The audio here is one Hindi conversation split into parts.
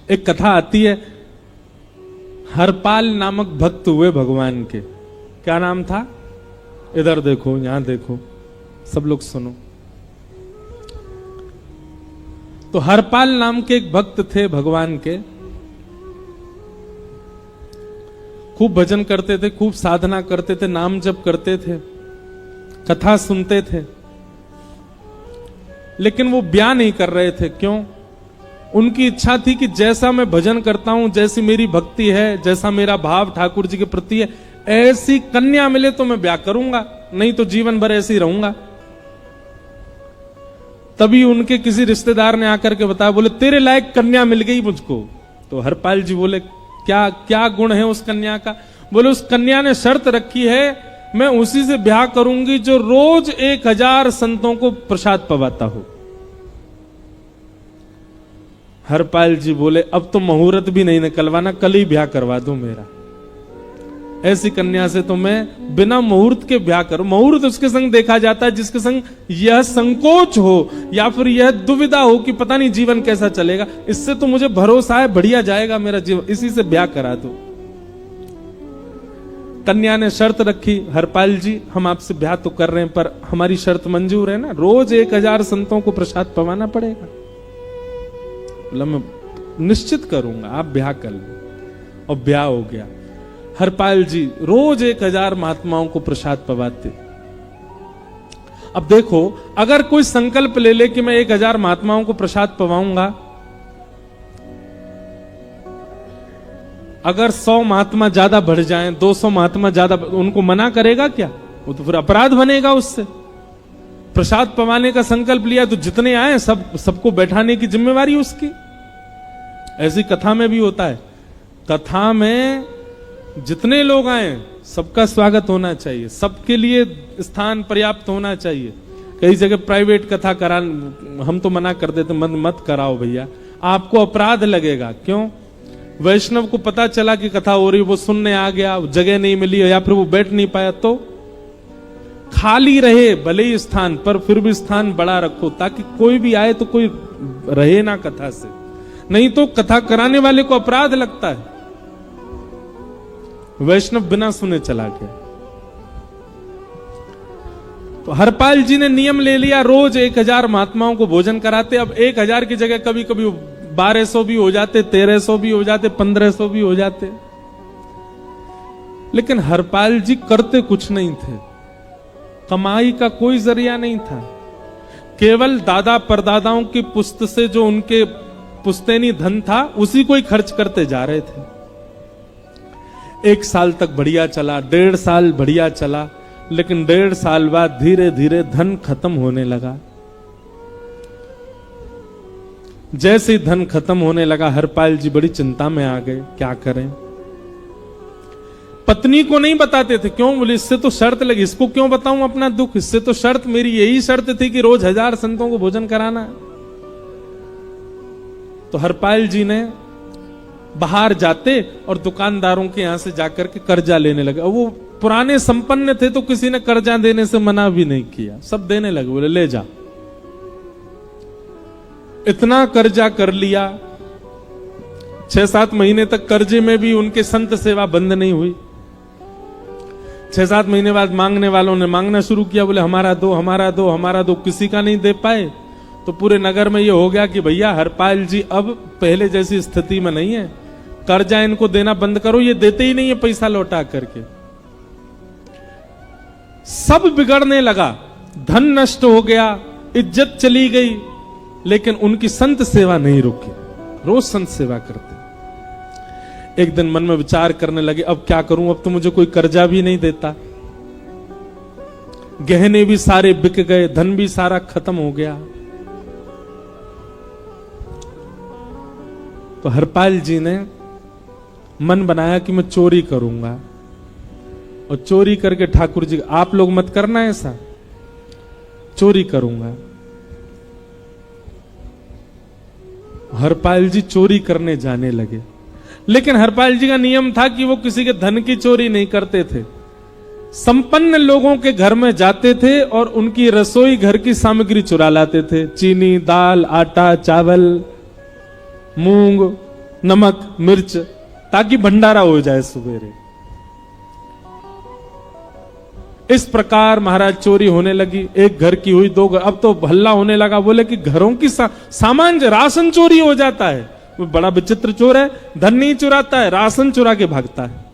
एक कथा आती है, हरपाल नामक भक्त हुए भगवान के। क्या नाम था? इधर देखो, यहां देखो, सब लोग सुनो। तो हरपाल नाम के एक भक्त थे भगवान के, खूब भजन करते थे, खूब साधना करते थे, नाम जप करते थे, कथा सुनते थे, लेकिन वो ब्याह नहीं कर रहे थे। क्यों? उनकी इच्छा थी कि जैसा मैं भजन करता हूं, जैसी मेरी भक्ति है, जैसा मेरा भाव ठाकुर जी के प्रति है, ऐसी कन्या मिले तो मैं ब्याह करूंगा, नहीं तो जीवन भर ऐसे ही रहूंगा। तभी उनके किसी रिश्तेदार ने आकर के बताया, बोले तेरे लायक कन्या मिल गई मुझको। तो हरपाल जी बोले, क्या क्या गुण है उस कन्या का? बोले उस कन्या ने शर्त रखी है, मैं उसी से ब्याह करूंगी जो रोज 1000 संतों को प्रसाद पवाता हो। हरपाल जी बोले, अब तो मुहूर्त भी नहीं निकलवाना, कल ही ब्याह करवा दो मेरा। ऐसी कन्या से तो मैं बिना मुहूर्त के ब्याह करूं। मुहूर्त उसके संग देखा जाता है जिसके संग यह संकोच हो या फिर यह दुविधा हो कि पता नहीं जीवन कैसा चलेगा। इससे तो मुझे भरोसा है बढ़िया जाएगा मेरा जीवन, इसी से ब्याह करा दो। कन्या ने शर्त रखी, हरपाल जी हम आपसे ब्याह तो कर रहे हैं पर हमारी शर्त मंजूर है ना, रोज 1000 संतों को प्रसाद पवाना पड़ेगा। बोला मैं निश्चित करूंगा, आप ब्याह कर लो। और ब्याह हो गया। हरपाल जी रोज 1000 महात्माओं को प्रसाद पवाते। अब देखो, अगर कोई संकल्प ले ले कि मैं 1000 महात्माओं को प्रसाद पवाऊंगा, अगर 100 महात्मा ज्यादा बढ़ जाएं, 200 महात्मा ज्यादा, उनको मना करेगा क्या? वो तो फिर अपराध बनेगा उससे। प्रसाद पवाने का संकल्प लिया तो जितने आए सबको बैठाने की जिम्मेवारी उसकी। ऐसी कथा में भी होता है, कथा में जितने लोग आए सबका स्वागत होना चाहिए, सबके लिए स्थान पर्याप्त होना चाहिए। कई जगह प्राइवेट कथा करा, हम तो मना कर देते, मत कराओ भैया, आपको अपराध लगेगा। क्यों? वैष्णव को पता चला कि कथा हो रही, वो सुनने आ गया, जगह नहीं मिली या फिर वो बैठ नहीं पाया, तो खाली रहे भले ही स्थान, पर फिर भी स्थान बड़ा रखो ताकि कोई भी आए तो कोई रहे ना कथा से, नहीं तो कथा कराने वाले को अपराध लगता है। वैष्णव बिना सुने चला गया। तो हरपाल जी ने नियम ले लिया, रोज 1000 महात्माओं को भोजन कराते। अब 1000 की जगह कभी कभी 1200 भी हो जाते, 1300 भी हो जाते, 1500 भी हो जाते। लेकिन हरपाल जी करते कुछ नहीं थे, कमाई का कोई जरिया नहीं था, केवल दादा परदादाओं की पुश्त से जो उनके पुश्तैनी धन था उसी को ही खर्च करते जा रहे थे। 1 साल तक बढ़िया चला, 1.5 साल बढ़िया चला, लेकिन 1.5 साल बाद धीरे धीरे धन खत्म होने लगा। जैसे ही धन खत्म होने लगा, हरपाल जी बड़ी चिंता में आ गए, क्या करें। पत्नी को नहीं बताते थे। क्यों? बोले इससे तो शर्त लगी, इसको क्यों बताऊं अपना दुख, इससे तो शर्त मेरी यही शर्त थी कि रोज 1000 संतों को भोजन कराना। तो हरपाल जी ने बाहर जाते और दुकानदारों के यहां से जाकर के कर्जा लेने लगे। वो पुराने संपन्न थे तो किसी ने कर्जा देने से मना भी नहीं किया, सब देने लगे, बोले ले जा। इतना कर्जा कर लिया, 6-7 महीने तक कर्जे में भी उनके संत सेवा बंद नहीं हुई। 6-7 महीने बाद मांगने वालों ने मांगना शुरू किया, बोले हमारा दो, हमारा दो, हमारा दो। किसी का नहीं दे पाए तो पूरे नगर में ये हो गया कि भैया हरपाल जी अब पहले जैसी स्थिति में नहीं है, कर्जा इनको देना बंद करो, ये देते ही नहीं है पैसा लौटा करके। सब बिगड़ने लगा, धन नष्ट हो गया, इज्जत चली गई, लेकिन उनकी संत सेवा नहीं रुकी, रोज संत सेवा करते। एक दिन मन में विचार करने लगे, अब क्या करूं, अब तो मुझे कोई कर्जा भी नहीं देता, गहने भी सारे बिक गए, धन भी सारा खत्म हो गया। तो हरपाल जी ने मन बनाया कि मैं चोरी करूंगा, और चोरी करके ठाकुर जी, आप लोग मत करना ऐसा, चोरी करूंगा। हरपाल जी चोरी करने जाने लगे, लेकिन हरपाल जी का नियम था कि वो किसी के धन की चोरी नहीं करते थे। संपन्न लोगों के घर में जाते थे और उनकी रसोई घर की सामग्री चुरा लाते थे, चीनी, दाल, आटा, चावल, मूंग, नमक मिर्च, ताकि भंडारा हो जाए सवेरे। इस प्रकार महाराज चोरी होने लगी। एक घर की हुई, दो घर, अब तो हल्ला होने लगा। बोले कि घरों की सामान राशन चोरी हो जाता है। वो बड़ा विचित्र चोर है, धन नहीं चुराता है, राशन चुरा के भागता है।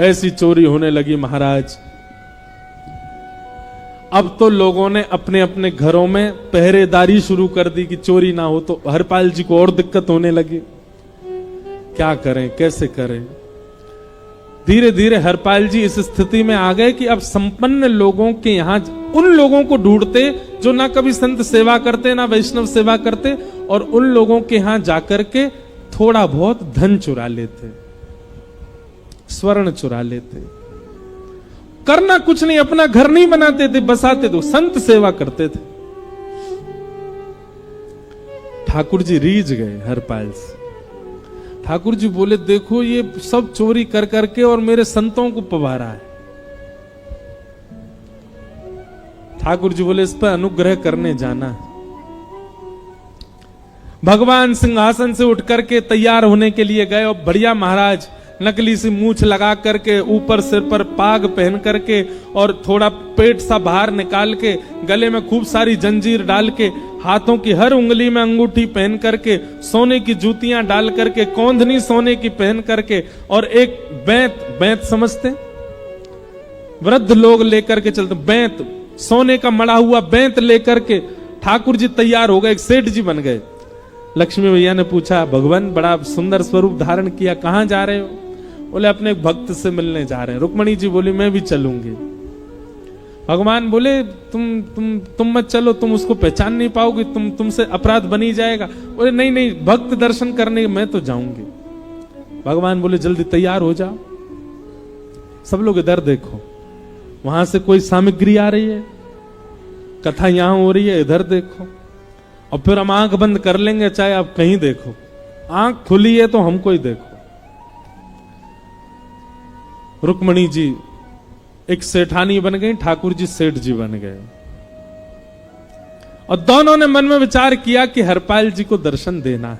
ऐसी चोरी होने लगी महाराज। अब तो लोगों ने अपने अपने घरों में पहरेदारी शुरू कर दी कि चोरी ना हो। तो हरपाल जी को और दिक्कत होने लगी, क्या करें, कैसे करें। धीरे धीरे हरपाल जी इस स्थिति में आ गए कि अब संपन्न लोगों के यहां उन लोगों को ढूंढते जो ना कभी संत सेवा करते ना वैष्णव सेवा करते, और उन लोगों के यहां जाकर के थोड़ा बहुत धन चुरा लेते, स्वर्ण चुरा लेते। करना कुछ नहीं, अपना घर नहीं बनाते थे, बसाते थे, संत सेवा करते थे। ठाकुर जी रीझ गए हरपाल से। ठाकुर जी बोले, देखो ये सब चोरी कर करके और मेरे संतों को पवारा है। ठाकुर जी बोले, इस पर अनुग्रह करने जाना। भगवान सिंहासन से उठ करके तैयार होने के लिए गए, और बढ़िया महाराज नकली सी मूछ लगा करके, ऊपर सिर पर पाग पहन करके, और थोड़ा पेट सा बाहर निकाल के, गले में खूब सारी जंजीर डाल के, हाथों की हर उंगली में अंगूठी पहन करके, सोने की जूतियां डाल करके, कौंधनी सोने की पहन करके, और एक बैंत समझते, वृद्ध लोग लेकर के चलते, बैंत सोने का मड़ा हुआ बैंत लेकर के ठाकुर जी तैयार हो गए, एक सेठ जी बन गए। लक्ष्मी भैया ने पूछा, भगवान बड़ा सुंदर स्वरूप धारण किया, कहां जा रहे हो? बोले, अपने एक भक्त से मिलने जा रहे हैं। रुक्मणी जी बोली, मैं भी चलूंगी। भगवान बोले, तुम मत चलो, तुम उसको पहचान नहीं पाओगे, तुमसे अपराध बनी जाएगा। बोले, नहीं नहीं, भक्त दर्शन करने मैं तो जाऊंगी। भगवान बोले, जल्दी तैयार हो जाओ। सब लोग इधर देखो, वहां से कोई सामग्री आ रही है, कथा यहां हो रही है, इधर देखो। और फिर हम आंख बंद कर लेंगे, चाहे आप कहीं देखो। आंख खुली है तो हमको ही देखो। रुक्मणी जी एक सेठानी बन गई, ठाकुर जी सेठ जी बन गए। और दोनों ने मन में विचार किया कि हरपाल जी को दर्शन देना है।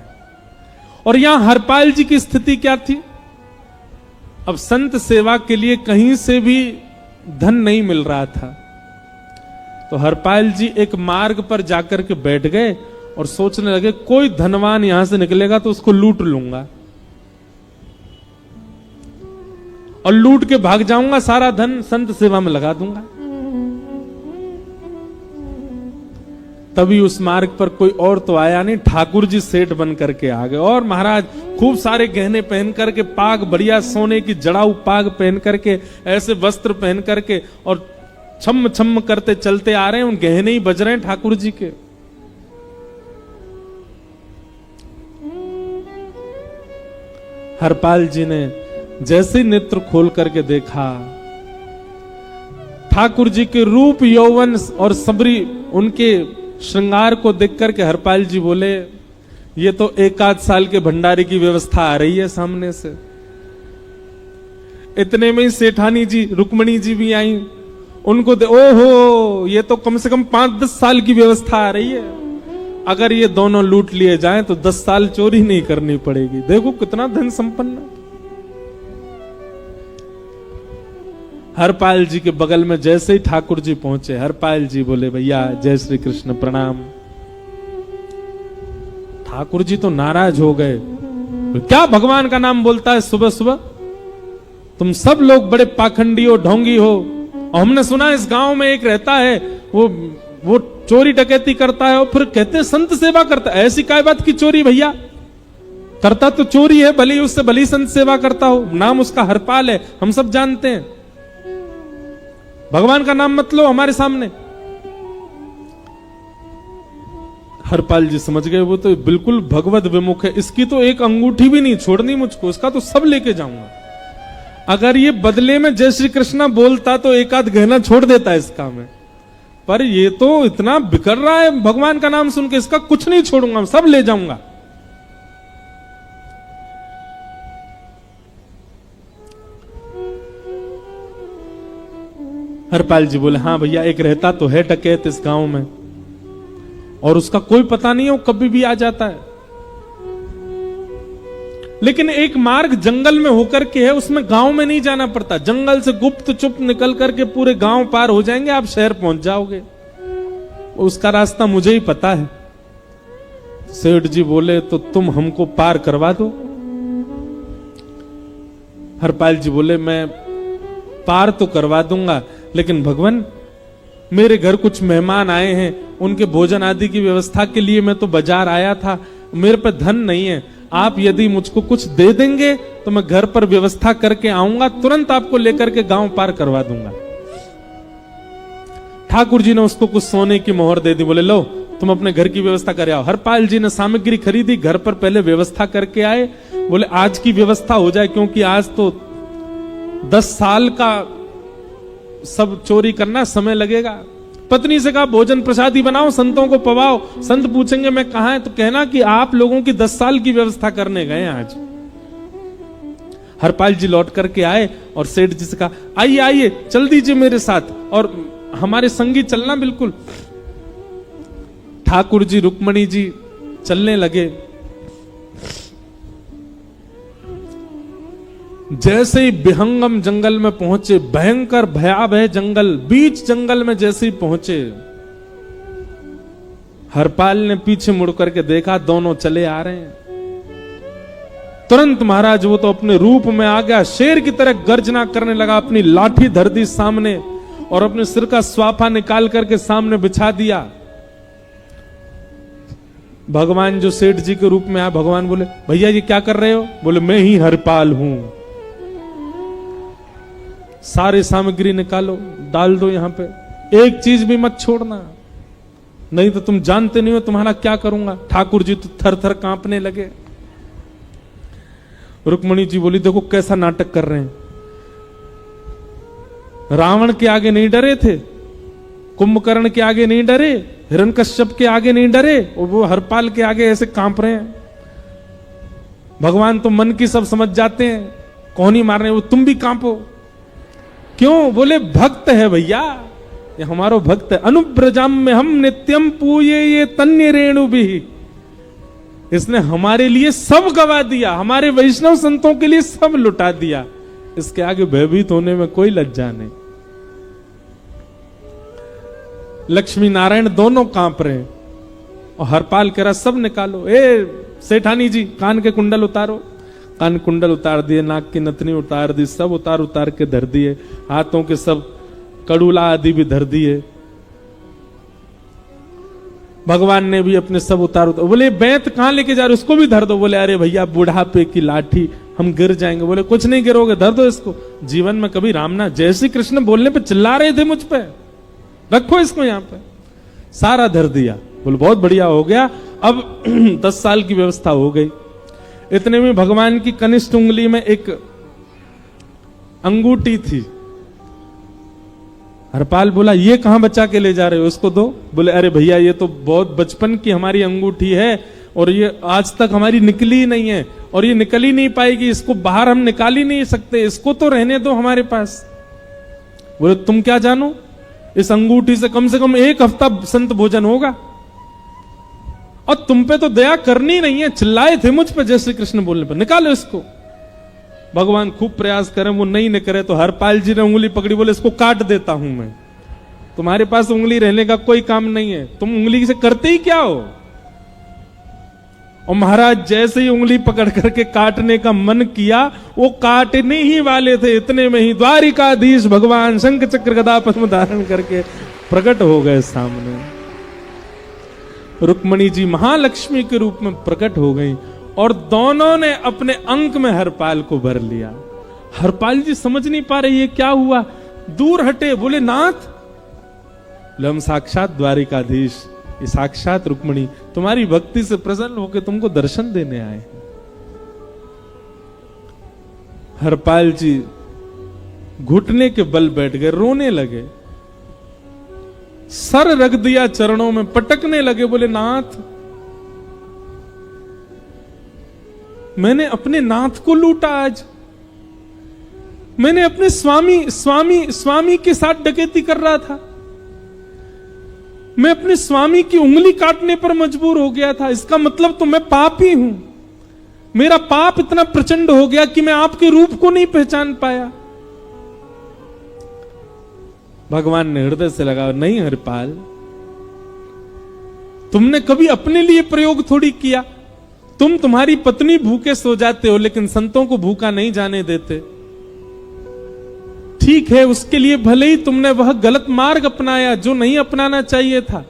और यहां हरपाल जी की स्थिति क्या थी? अब संत सेवा के लिए कहीं से भी धन नहीं मिल रहा था। तो हरपाल जी एक मार्ग पर जाकर के बैठ गए और सोचने लगे, कोई धनवान यहां से निकलेगा तो उसको लूट लूंगा, और लूट के भाग जाऊंगा, सारा धन संत सेवा में लगा दूंगा। तभी उस मार्ग पर कोई और तो आया नहीं, ठाकुर जी सेठ बन करके आ गए। और महाराज खूब सारे गहने पहन करके, पाग बढ़िया सोने की जड़ाऊ पाग पहन करके, ऐसे वस्त्र पहन करके, और छम छम करते चलते आ रहे हैं। उन गहने ही बज रहे हैं ठाकुर जी के। हरपाल जी ने जैसे नेत्र खोल करके देखा, ठाकुर जी के रूप यौवन और सबरी उनके श्रृंगार को देख करके हरपाल जी बोले, ये तो 1 साल के भंडारे की व्यवस्था आ रही है सामने से। इतने में ही सेठानी जी रुक्मणी जी भी आई। उनको ओहो, ये तो कम से कम 5-10 साल की व्यवस्था आ रही है। अगर ये दोनों लूट लिए जाएं तो 10 साल चोरी नहीं करनी पड़ेगी। देखो कितना धन संपन्न। हरपाल जी के बगल में जैसे ही ठाकुर जी पहुंचे, हरपाल जी बोले, भैया जय श्री कृष्ण, प्रणाम। ठाकुर जी तो नाराज हो गए, क्या भगवान का नाम बोलता है सुबह सुबह? तुम सब लोग बड़े पाखंडी हो, ढोंगी हो। और हमने सुना इस गांव में एक रहता है, वो चोरी डकैती करता है, और फिर कहते संत सेवा करता है। ऐसी काय बात की चोरी भैया? करता तो चोरी है, भले उससे भली संत सेवा करता हो। नाम उसका हरपाल है, हम सब जानते हैं। भगवान का नाम मत लो हमारे सामने। हरपाल जी समझ गए, वो तो बिल्कुल भगवत विमुख है, इसकी तो एक अंगूठी भी नहीं छोड़नी मुझको, इसका तो सब लेके जाऊंगा। अगर ये बदले में जय श्री कृष्णा बोलता तो एक आध गहना छोड़ देता है इसका में, पर ये तो इतना बिखर रहा है भगवान का नाम सुन के, इसका कुछ नहीं छोड़ूंगा, सब ले जाऊंगा। हरपाल जी बोले, हाँ भैया, एक रहता तो है डकैत इस गांव में, और उसका कोई पता नहीं है, वो कभी भी आ जाता है। लेकिन एक मार्ग जंगल में होकर के है, उसमें गांव में नहीं जाना पड़ता। जंगल से गुप्त चुप निकल करके पूरे गांव पार हो जाएंगे, आप शहर पहुंच जाओगे। उसका रास्ता मुझे ही पता है। सेठ जी बोले तो तुम हमको पार करवा दो। हरपाल जी बोले मैं पार तो करवा दूंगा, लेकिन भगवान मेरे घर कुछ मेहमान आए हैं, उनके भोजन आदि की व्यवस्था के लिए मैं तो बाजार आया था, मेरे पे धन नहीं है। आप यदि मुझको कुछ दे देंगे तो मैं घर पर व्यवस्था करके आऊंगा, तुरंत आपको लेकर के गांव पार करवा दूंगा। ठाकुर जी ने उसको कुछ सोने की मोहर दे दी, बोले लो तुम अपने घर की व्यवस्था कर आओ। हरपाल जी ने सामग्री खरीदी, घर पर पहले व्यवस्था करके आए। बोले आज की व्यवस्था हो जाए, क्योंकि आज तो 10 साल का सब चोरी करना, समय लगेगा। पत्नी से कहा भोजन प्रसादी बनाओ, संतों को पवाओ। संत पूछेंगे मैं कहां है, तो कहना कि आप लोगों की 10 साल की व्यवस्था करने गए आज। हरपाल जी लौट करके आए और सेठ जी से कहा आइए आइए चल दीजिए मेरे साथ और हमारे संगी चलना बिल्कुल। ठाकुर जी रुक्मणी जी चलने लगे। जैसे ही विहंगम जंगल में पहुंचे, भयंकर भयावह जंगल, बीच जंगल में जैसे ही पहुंचे, हरपाल ने पीछे मुड़ करके देखा, दोनों चले आ रहे हैं। तुरंत महाराज वो तो अपने रूप में आ गया, शेर की तरह गर्जना करने लगा, अपनी लाठी धर दी सामने और अपने सिर का स्वाफा निकाल करके सामने बिछा दिया। भगवान जो सेठ जी के रूप में आया, भगवान बोले भैया ये क्या कर रहे हो? बोले मैं ही हरपाल हूं। सारे सामग्री निकालो, डाल दो यहां पे, एक चीज भी मत छोड़ना, नहीं तो तुम जानते नहीं हो तुम्हारा क्या करूंगा। ठाकुर जी तो थर थर कांपने लगे। रुक्मणी जी बोली देखो कैसा नाटक कर रहे हैं। रावण के आगे नहीं डरे थे, कुंभकर्ण के आगे नहीं डरे, हिरण्यकश्यप के आगे नहीं डरे, और वो हरपाल के आगे ऐसे कांप रहे हैं। भगवान तो मन की सब समझ जाते हैं, कौन ही मार रहे हैं, वो तुम भी कांपो क्यों? बोले भक्त है भैया, ये हमारो भक्त है। अनुब्रजाम में हम नित्यम पूये ये तन्य रेणु भी, इसने हमारे लिए सब गवा दिया, हमारे वैष्णव संतों के लिए सब लुटा दिया, इसके आगे भयभीत होने में कोई लज्जा नहीं। लक्ष्मी नारायण दोनों कांप रहे हैं और हरपाल कह रहा सब निकालो। ए सेठानी जी कान के कुंडल उतारो। कान कुंडल उतार दिए, नाक की नथनी उतार दी, सब उतार उतार के धर दिए, हाथों के सब कड़ूला आदि भी धर दिए। भगवान ने भी अपने सब उतार। बोले बैंत कहां लेके जा रहे, उसको भी धर दो। बोले अरे भैया बुढ़ापे की लाठी, हम गिर जाएंगे। बोले कुछ नहीं गिरोगे, धर दो इसको। जीवन में कभी राम ना, जय श्री कृष्ण बोलने पे चिल्ला रहे थे मुझ पे, रखो इसको यहां पे। सारा धर दिया। बोले बहुत बढ़िया हो गया, अब 10 साल की व्यवस्था हो गई। इतने में भगवान की कनिष्ठ उंगली में एक अंगूठी थी। हरपाल बोला ये कहां बचा के ले जा रहे हो, इसको दो। बोले अरे भैया ये तो बहुत बचपन की हमारी अंगूठी है और ये आज तक हमारी निकली नहीं है और ये निकल ही नहीं पाएगी, इसको बाहर हम निकाल ही नहीं सकते, इसको तो रहने दो हमारे पास। बोले तुम क्या जानो, इस अंगूठी से कम 1 हफ्ता संत भोजन होगा और तुम पे तो दया करनी नहीं है। चिल्लाए थे मुझ पे जय श्री कृष्ण बोलने पर, निकालो इसको। भगवान खूब प्रयास करें, वो नहीं निकले तो हरपाल जी ने उंगली पकड़ी, बोले इसको काट देता हूं मैं, तुम्हारे पास उंगली रहने का कोई काम नहीं है, तुम उंगली से करते ही क्या हो। और महाराज जैसे ही उंगली पकड़ करके काटने का मन किया, वो काटने ही वाले थे, इतने में ही द्वारिकाधीश भगवान शंख चक्र गदा पद्म धारण करके प्रकट हो गए सामने। रुक्मणी जी महालक्ष्मी के रूप में प्रकट हो गई और दोनों ने अपने अंक में हरपाल को भर लिया। हरपाल जी समझ नहीं पा रहे ये क्या हुआ, दूर हटे। बोले नाथ, हम साक्षात द्वारिकाधीश, ये साक्षात रुक्मणी तुम्हारी भक्ति से प्रसन्न होकर तुमको दर्शन देने आए। हरपाल जी घुटने के बल बैठ गए, रोने लगे, सर रख दिया चरणों में, पटकने लगे। बोले नाथ, मैंने अपने नाथ को लूटा, आज मैंने अपने स्वामी के साथ डकैती कर रहा था, मैं अपने स्वामी की उंगली काटने पर मजबूर हो गया था, इसका मतलब तो मैं पापी हूं। मेरा पाप इतना प्रचंड हो गया कि मैं आपके रूप को नहीं पहचान पाया। भगवान ने हृदय से लगा, नहीं हरिपाल, तुमने कभी अपने लिए प्रयोग थोड़ी किया। तुम्हारी पत्नी भूखे सो जाते हो, लेकिन संतों को भूखा नहीं जाने देते। ठीक है, उसके लिए भले ही तुमने वह गलत मार्ग अपनाया जो नहीं अपनाना चाहिए था,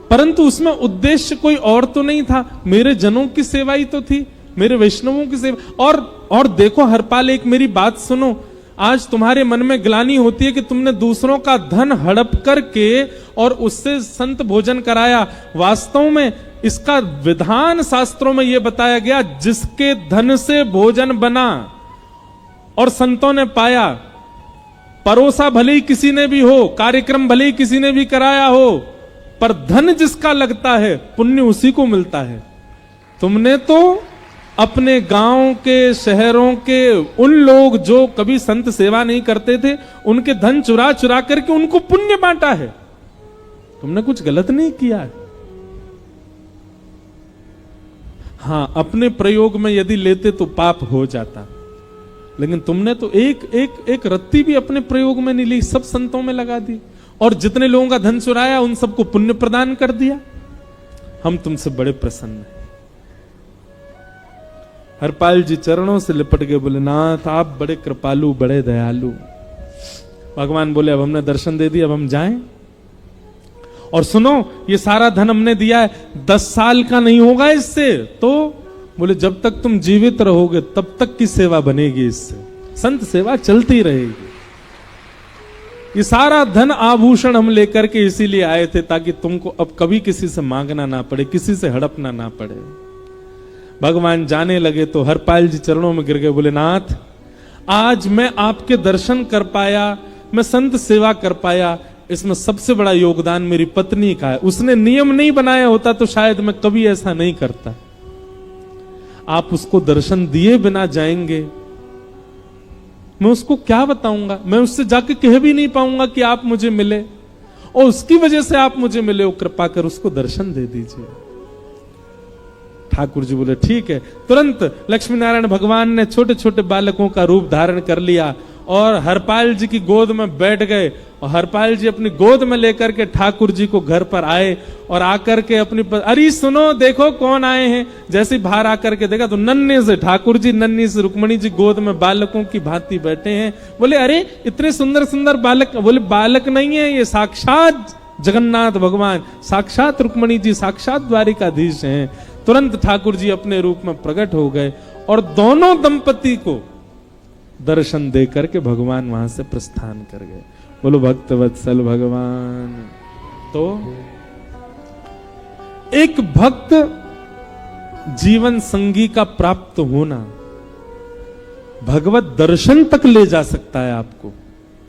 परंतु उसमें उद्देश्य कोई और तो नहीं था, मेरे जनों की सेवा ही तो थी, मेरे वैष्णवों की सेवा। और देखो हरपाल, एक मेरी बात सुनो, आज तुम्हारे मन में ग्लानि होती है कि तुमने दूसरों का धन हड़प करके और उससे संत भोजन कराया। वास्तव में इसका विधान शास्त्रों में यह बताया गया, जिसके धन से भोजन बना और संतों ने पाया, परोसा भले ही किसी ने भी हो, कार्यक्रम भले ही किसी ने भी कराया हो, पर धन जिसका लगता है पुण्य उसी को मिलता है। तुमने तो अपने गांव के, शहरों के उन लोग जो कभी संत सेवा नहीं करते थे, उनके धन चुरा चुरा करके उनको पुण्य बांटा है। तुमने कुछ गलत नहीं किया है। हां, अपने प्रयोग में यदि लेते तो पाप हो जाता, लेकिन तुमने तो एक रत्ती भी अपने प्रयोग में नहीं ली, सब संतों में लगा दी, और जितने लोगों का धन चुराया उन सबको पुण्य प्रदान कर दिया। हम तुमसे बड़े प्रसन्न हैं। हरपाल जी चरणों से लिपट गए, बोले नाथ आप बड़े कृपालु, बड़े दयालु। भगवान बोले अब हमने दर्शन दे दिया, अब हम जाएं। और सुनो, ये सारा धन हमने दिया है, 10 साल का नहीं होगा इससे। तो बोले जब तक तुम जीवित रहोगे तब तक की सेवा बनेगी, इससे संत सेवा चलती रहेगी। ये सारा धन आभूषण हम लेकर के इसीलिए आए थे, ताकि तुमको अब कभी किसी से मांगना ना पड़े, किसी से हड़पना ना पड़े। भगवान जाने लगे तो हरपाल जी चरणों में गिर गए, बोले नाथ आज मैं आपके दर्शन कर पाया, मैं संत सेवा कर पाया, इसमें सबसे बड़ा योगदान मेरी पत्नी का है। उसने नियम नहीं बनाया होता तो शायद मैं कभी ऐसा नहीं करता। आप उसको दर्शन दिए बिना जाएंगे, मैं उसको क्या बताऊंगा? मैं उससे जाके कह भी नहीं पाऊंगा कि आप मुझे मिले, और उसकी वजह से आप मुझे मिले हो, कृपा कर उसको दर्शन दे दीजिए। ठाकुर जी बोले ठीक है। तुरंत लक्ष्मी नारायण भगवान ने छोटे छोटे बालकों का रूप धारण कर लिया और हरपाल जी की गोद में बैठ गए, और हरपाल जी अपनी गोद में लेकर के ठाकुर जी को घर पर आए, और आकर के अपनी अरे सुनो देखो कौन आए हैं। जैसे बाहर आकर के देखा तो नन्हे से ठाकुर जी, नन्ही से रुक्मणी जी गोद में बालकों की भांति बैठे हैं। बोले अरे इतने सुंदर सुंदर बालक। बोले बालक नहीं है, ये साक्षात जगन्नाथ भगवान, साक्षात रुक्मणी जी, साक्षात द्वारिकाधीश हैं। तुरंत ठाकुर जी अपने रूप में प्रकट हो गए और दोनों दंपति को दर्शन दे करके भगवान वहां से प्रस्थान कर गए। बोलो भक्त वत्सल भगवान। तो एक भक्त जीवन संगी का प्राप्त होना भगवत दर्शन तक ले जा सकता है आपको।